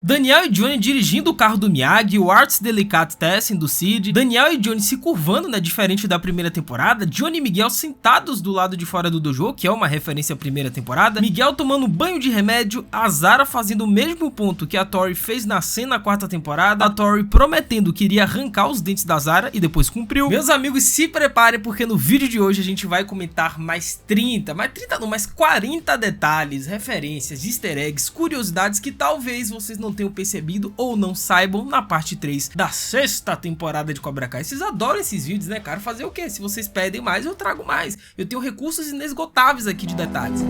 Daniel e Johnny dirigindo o carro do Miyagi, o Arts Delicatessen do Sid, Daniel e Johnny se curvando, né, diferente da primeira temporada, Johnny e Miguel sentados do lado de fora do dojo, que é uma referência à primeira temporada, Miguel tomando banho de remédio, a Zara fazendo o mesmo ponto que a Tori fez na cena na quarta temporada, a Tori prometendo que iria arrancar os dentes da Zara e depois cumpriu. Meus amigos, se preparem porque no vídeo de hoje a gente vai comentar mais 40 detalhes, referências, easter eggs, curiosidades que talvez vocês não tenham percebido ou não saibam na parte 3 da sexta temporada de Cobra Kai. Vocês adoram esses vídeos, né, cara? Fazer o quê? Se vocês pedem mais, eu trago mais. Eu tenho recursos inesgotáveis aqui de detalhes.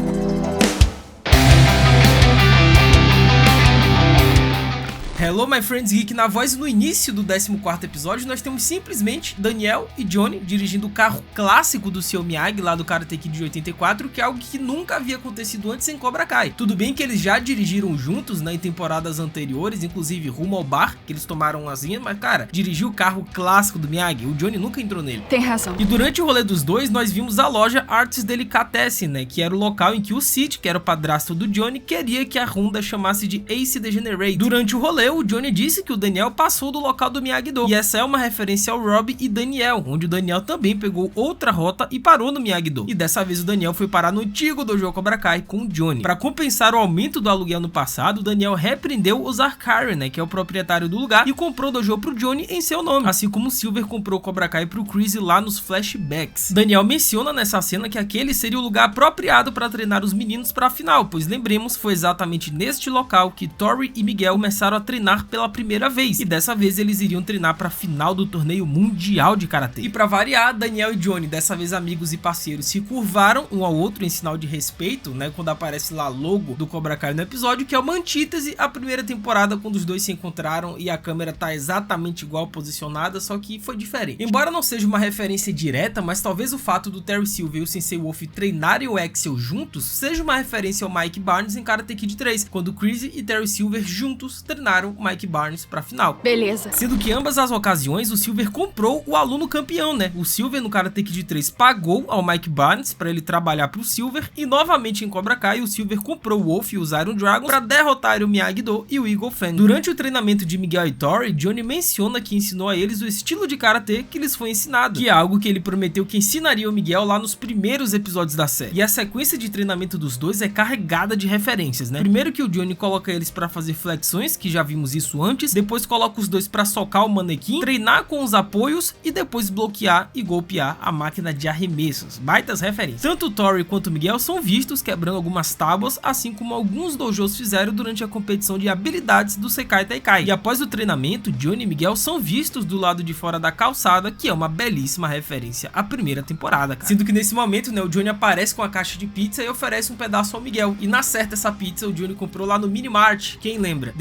Hello my friends geek, na voz no início do 14º episódio nós temos simplesmente Daniel e Johnny dirigindo o carro clássico do Sr. Miyagi lá do Karate Kid de 84, que é algo que nunca havia acontecido antes em Cobra Kai. Tudo bem que eles já dirigiram juntos, né, em temporadas anteriores, inclusive rumo ao bar, que eles tomaram uma asinha, mas cara, dirigir o carro clássico do Miyagi, o Johnny nunca entrou nele. Tem razão. E durante o rolê dos dois, nós vimos a loja Arts Delicatessen, né, que era o local em que o Sid, que era o padrasto do Johnny, queria que a Honda chamasse de Ace Degenerate. Durante o rolê, o Johnny disse que o Daniel passou do local do Miyagi-Do, e essa é uma referência ao Rob e Daniel, onde o Daniel também pegou outra rota e parou no Miyagi-Do. E dessa vez o Daniel foi parar no antigo dojo Cobra Kai com o Johnny. Para compensar o aumento do aluguel no passado, o Daniel repreendeu o Zarkarian, né, que é o proprietário do lugar, e comprou o dojo pro Johnny em seu nome, assim como o Silver comprou o Cobra Kai pro Chris lá nos flashbacks. Daniel menciona nessa cena que aquele seria o lugar apropriado para treinar os meninos para a final, pois lembremos, foi exatamente neste local que Tori e Miguel começaram a treinar pela primeira vez, e dessa vez eles iriam treinar para a final do torneio mundial de karatê. E para variar, Daniel e Johnny, dessa vez amigos e parceiros, se curvaram um ao outro em sinal de respeito, né, quando aparece lá logo do Cobra Kai no episódio, que é uma antítese à primeira temporada, quando os dois se encontraram e a câmera tá exatamente igual posicionada, só que foi diferente. Embora não seja uma referência direta, mas talvez o fato do Terry Silver e o Sensei Wolf treinarem o Axel juntos seja uma referência ao Mike Barnes em Karate Kid 3, quando Chris e Terry Silver juntos treinaram o Mike Barnes pra final. Beleza. Sendo que ambas as ocasiões o Silver comprou o aluno campeão, né? O Silver no Karate Kid 3 pagou ao Mike Barnes pra ele trabalhar pro Silver, e novamente em Cobra Kai o Silver comprou o Wolf e os Iron Dragons pra derrotar o Miyagi-Do e o Eagle Fang. Durante o treinamento de Miguel e Tori, Johnny menciona que ensinou a eles o estilo de karatê que lhes foi ensinado, que é algo que ele prometeu que ensinaria o Miguel lá nos primeiros episódios da série. E a sequência de treinamento dos dois é carregada de referências, né? Primeiro que o Johnny coloca eles pra fazer flexões, que já vimos isso antes, depois coloca os dois pra socar o manequim, treinar com os apoios e depois bloquear e golpear a máquina de arremessos. Baitas referências. Tanto o Tori quanto o Miguel são vistos quebrando algumas tábuas, assim como alguns dojos fizeram durante a competição de habilidades do Sekai Taikai. E após o treinamento, Johnny e Miguel são vistos do lado de fora da calçada, que é uma belíssima referência à primeira temporada, cara. Sendo que nesse momento, né, o Johnny aparece com a caixa de pizza e oferece um pedaço ao Miguel. E na certa essa pizza o Johnny comprou lá no Minimart. Quem lembra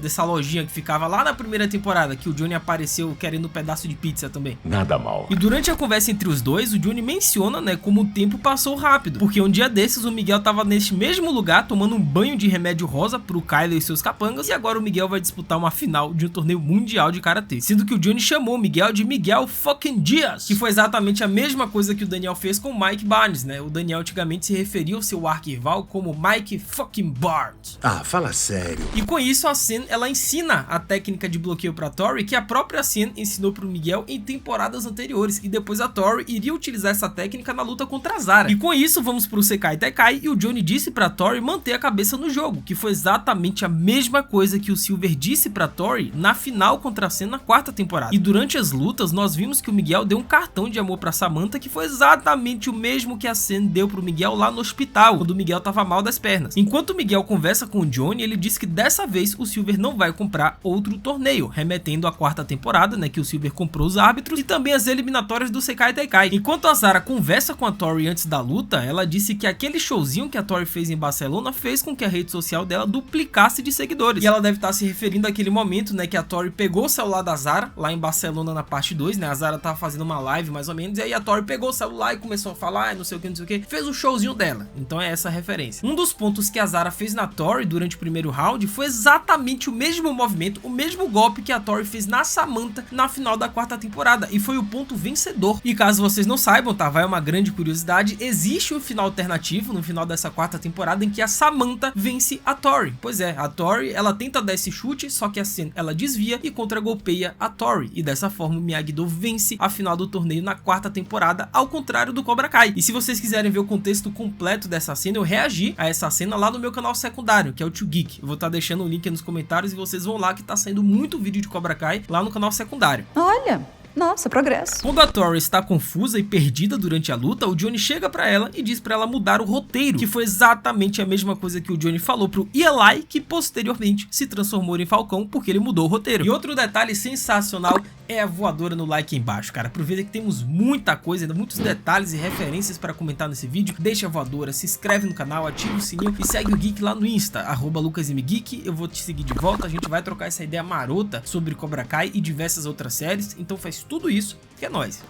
dessa lojinha que ficava lá na primeira temporada, que o Johnny apareceu querendo um pedaço de pizza também? Nada mal. E durante a conversa entre os dois, o Johnny menciona, né, como o tempo passou rápido, porque um dia desses o Miguel tava neste mesmo lugar tomando um banho de remédio rosa pro Kyler e seus capangas, e agora o Miguel vai disputar uma final de um torneio mundial de karatê, sendo que o Johnny chamou o Miguel de Miguel fucking Diaz, que foi exatamente a mesma coisa que o Daniel fez com o Mike Barnes, né? O Daniel antigamente se referia ao seu arquirrival como Mike fucking Barnes. Ah, fala sério. E com isso a Sen, ela ensina a técnica de bloqueio pra Tori, que a própria Sen ensinou pro Miguel em temporadas anteriores, e depois a Tori iria utilizar essa técnica na luta contra a Zara. E com isso vamos pro Sekai Taikai, e o Johnny disse pra Tori manter a cabeça no jogo, que foi exatamente a mesma coisa que o Silver disse pra Tori na final contra a Sen na quarta temporada. E durante as lutas nós vimos que o Miguel deu um cartão de amor pra Samantha, que foi exatamente o mesmo que a Sen deu pro Miguel lá no hospital, quando o Miguel tava mal das pernas. Enquanto o Miguel conversa com o Johnny, ele diz que dessa vez o Silver não vai comprar outro torneio, remetendo à quarta temporada, né, que o Silver comprou os árbitros, e também as eliminatórias do Sekai Taikai. Enquanto a Zara conversa com a Tori antes da luta, ela disse que aquele showzinho que a Tori fez em Barcelona fez com que a rede social dela duplicasse de seguidores. E ela deve estar se referindo àquele momento, né, que a Tori pegou o celular da Zara, lá em Barcelona na parte 2, né, a Zara tava fazendo uma live mais ou menos, e aí a Tori pegou o celular e começou a falar, não sei o que, não sei o que, fez o showzinho dela. Então é essa a referência. Um dos pontos que a Zara fez na Tori durante o primeiro round foi exatamente o mesmo movimento, o mesmo golpe que a Tori fez na Samantha na final da 4ª temporada, e foi o ponto vencedor. E caso vocês não saibam, tá, vai uma grande curiosidade, existe um final alternativo no final dessa 4ª temporada em que a Samantha vence a Tori. Pois é, a Tori, ela tenta dar esse chute, só que a Sen, ela desvia e contra-golpeia a Tori, e dessa forma o Miyagi-Do vence a final do torneio na 4ª temporada, ao contrário do Cobra Kai. E se vocês quiserem ver o contexto completo dessa cena, eu reagi a essa cena lá no meu canal secundário, que é o Tio Geek. Eu vou estar deixando o link aí nos comentários e vocês vão lá, que tá saindo muito vídeo de Cobra Kai lá no canal secundário. Olha! Nossa, progresso. Quando a Tori está confusa e perdida durante a luta, o Johnny chega pra ela e diz pra ela mudar o roteiro, que foi exatamente a mesma coisa que o Johnny falou pro Eli, que posteriormente se transformou em Falcão porque ele mudou o roteiro. E outro detalhe sensacional é a voadora no like aí embaixo, cara. Aproveita que temos muita coisa, ainda muitos detalhes e referências para comentar nesse vídeo. Deixa a voadora, se inscreve no canal, ativa o sininho e segue o Geek lá no Insta, @LucasMGeek. Eu vou te seguir de volta, a gente vai trocar essa ideia marota sobre Cobra Kai e diversas outras séries, então faz tudo isso que é nóis.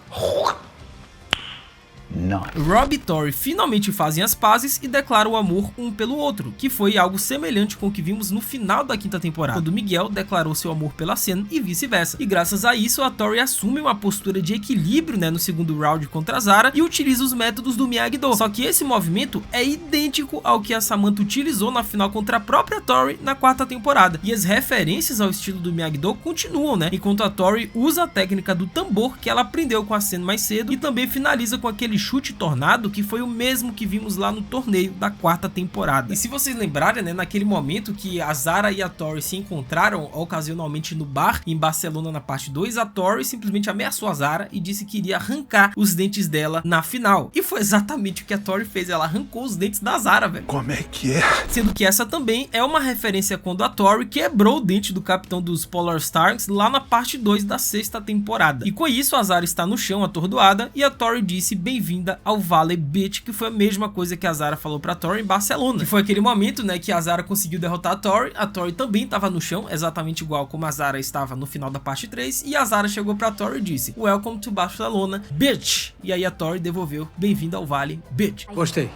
Rob e Tori finalmente fazem as pazes e declaram o amor um pelo outro, que foi algo semelhante com o que vimos no final da 5ª temporada, quando Miguel declarou seu amor pela Sen e vice-versa. E graças a isso, a Tori assume uma postura de equilíbrio, né, no segundo round contra a Zara e utiliza os métodos do Miyagi-Do. Só que esse movimento é idêntico ao que a Samantha utilizou na final contra a própria Tori na 4ª temporada. E as referências ao estilo do Miyagi-Do continuam, né, enquanto a Tori usa a técnica do tambor que ela aprendeu com a Sen mais cedo e também finaliza com aquele chute tornado que foi o mesmo que vimos lá no torneio da 4ª temporada. E se vocês lembrarem, né, naquele momento que a Zara e a Tori se encontraram ocasionalmente no bar em Barcelona na parte 2, a Tori simplesmente ameaçou a Zara e disse que iria arrancar os dentes dela na final. E foi exatamente o que a Tori fez, ela arrancou os dentes da Zara, velho. Como é que é? Sendo que essa também é uma referência quando a Tori quebrou o dente do capitão dos Polar Stars lá na parte 2 da 6ª temporada. E com isso a Zara está no chão atordoada e a Tori disse bem-vinda ao Valley Beach, que foi a mesma coisa que a Zara falou pra Tori em Barcelona. Que foi aquele momento, né, que a Zara conseguiu derrotar a Tori também estava no chão, exatamente igual como a Zara estava no final da parte 3, e a Zara chegou pra Tori e disse Welcome to Barcelona, bitch! E aí a Tori devolveu bem-vindo ao Valley Beach. Gostei.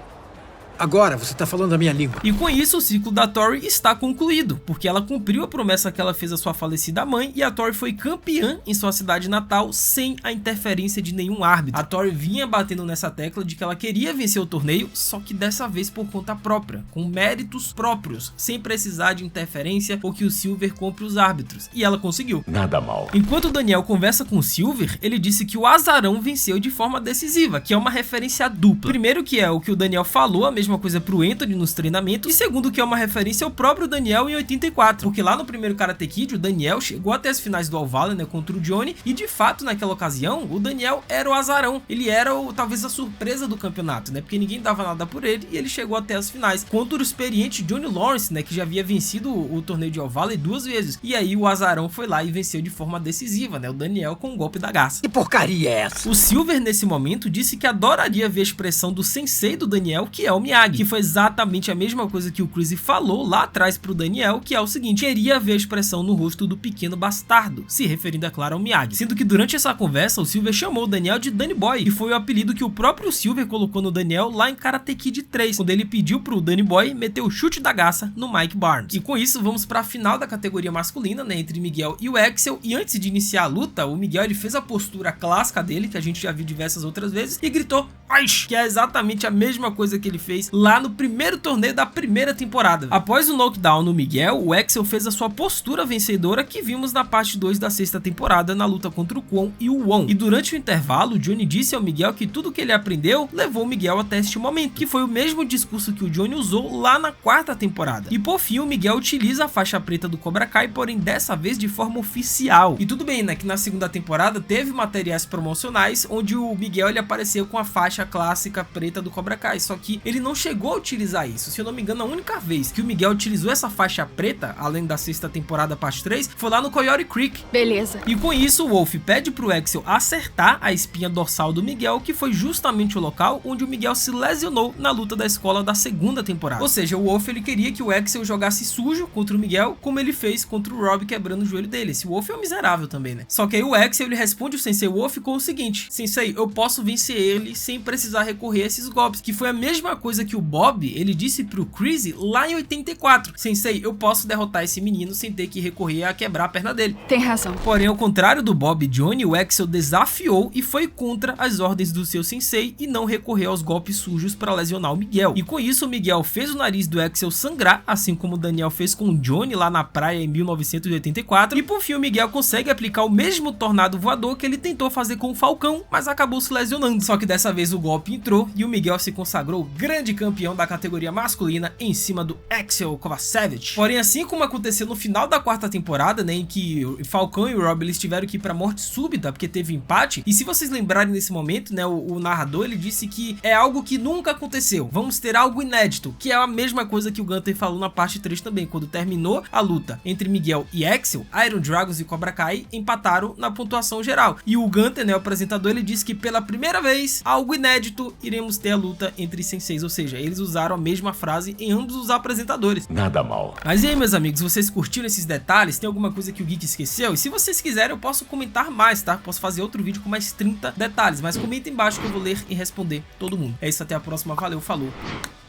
Agora você tá falando a minha língua. E com isso o ciclo da Tori está concluído, porque ela cumpriu a promessa que ela fez à sua falecida mãe e a Tori foi campeã em sua cidade natal sem a interferência de nenhum árbitro. A Tori vinha batendo nessa tecla de que ela queria vencer o torneio, só que dessa vez por conta própria, com méritos próprios, sem precisar de interferência ou que o Silver compre os árbitros. E ela conseguiu. Nada mal. Enquanto o Daniel conversa com o Silver, ele disse que o Azarão venceu de forma decisiva, que é uma referência dupla. Primeiro que é o que o Daniel falou, a mesma coisa pro Anthony nos treinamentos, e segundo que é uma referência ao próprio Daniel em 84, porque lá no primeiro Karate Kid o Daniel chegou até as finais do All Valley, né, contra o Johnny, e de fato naquela ocasião o Daniel era o Azarão, ele era talvez a surpresa do campeonato, né, porque ninguém dava nada por ele e ele chegou até as finais, contra o experiente Johnny Lawrence, né, que já havia vencido o torneio de All Valley 2 vezes, e aí o Azarão foi lá e venceu de forma decisiva, né, o Daniel com o golpe da garça. Que porcaria é essa? O Silver nesse momento disse que adoraria ver a expressão do sensei do Daniel, que é o Miyagi, que foi exatamente a mesma coisa que o Chris falou lá atrás pro Daniel, que é o seguinte, queria ver a expressão no rosto do pequeno bastardo, se referindo, é claro, ao Miyagi. Sendo que durante essa conversa, o Silver chamou o Daniel de Danny Boy, que foi o apelido que o próprio Silver colocou no Daniel lá em Karate Kid 3, quando ele pediu pro Danny Boy meter o chute da garça no Mike Barnes. E com isso, vamos pra final da categoria masculina, né, entre Miguel e o Axel, e antes de iniciar a luta, o Miguel ele fez a postura clássica dele, que a gente já viu diversas outras vezes, e gritou Aish, que é exatamente a mesma coisa que ele fez lá no primeiro torneio da primeira temporada. Após o knockdown no Miguel, o Axel fez a sua postura vencedora que vimos na parte 2 da 6ª temporada na luta contra o Kwon e o Won. E durante o intervalo, o Johnny disse ao Miguel que tudo que ele aprendeu levou o Miguel até este momento, que foi o mesmo discurso que o Johnny usou lá na 4ª temporada. E por fim, o Miguel utiliza a faixa preta do Cobra Kai, porém dessa vez de forma oficial. E tudo bem, né, que na 2ª temporada teve materiais promocionais onde o Miguel ele apareceu com a faixa clássica preta do Cobra Kai, só que ele não chegou a utilizar isso. Se eu não me engano, a única vez que o Miguel utilizou essa faixa preta, além da 6ª temporada parte 3, foi lá no Coyote Creek. Beleza. E com isso, o Wolf pede pro Axel acertar a espinha dorsal do Miguel, que foi justamente o local onde o Miguel se lesionou na luta da escola da 2ª temporada. Ou seja, o Wolf ele queria que o Axel jogasse sujo contra o Miguel, como ele fez contra o Rob quebrando o joelho dele. Esse Wolf é um miserável também, né? Só que aí o Axel ele responde o Sensei Wolf com o seguinte: Sensei, eu posso vencer ele sem precisar recorrer a esses golpes, que foi a mesma coisa que o Bob, ele disse pro Chris lá em 84. Sensei, eu posso derrotar esse menino sem ter que recorrer a quebrar a perna dele. Tem razão. Porém, ao contrário do Bob e Johnny, o Axel desafiou e foi contra as ordens do seu sensei e não recorreu aos golpes sujos para lesionar o Miguel. E com isso, o Miguel fez o nariz do Axel sangrar, assim como o Daniel fez com o Johnny lá na praia em 1984. E por fim, o Miguel consegue aplicar o mesmo tornado voador que ele tentou fazer com o Falcão, mas acabou se lesionando. Só que dessa vez o golpe entrou e o Miguel se consagrou grande campeão da categoria masculina em cima do Axel Kovacevic. Porém, assim como aconteceu no final da quarta temporada, né, em que o Falcão e o Rob eles tiveram que ir pra morte súbita porque teve empate, e se vocês lembrarem nesse momento, né, o narrador ele disse que é algo que nunca aconteceu, vamos ter algo inédito, que é a mesma coisa que o Gunther falou na parte 3 também, quando terminou a luta entre Miguel e Axel, Iron Dragons e Cobra Kai empataram na pontuação geral, e o Gunther, né, o apresentador, ele disse que pela primeira vez, algo inédito, iremos ter a luta entre senseis, ou seja, eles usaram a mesma frase em ambos os apresentadores. Nada mal. Mas e aí, meus amigos, vocês curtiram esses detalhes? Tem alguma coisa que o Geek esqueceu? E se vocês quiserem, eu posso comentar mais, tá? Posso fazer outro vídeo com mais 30 detalhes, mas comenta embaixo que eu vou ler e responder todo mundo. É isso, até a próxima, valeu, falou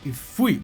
e fui!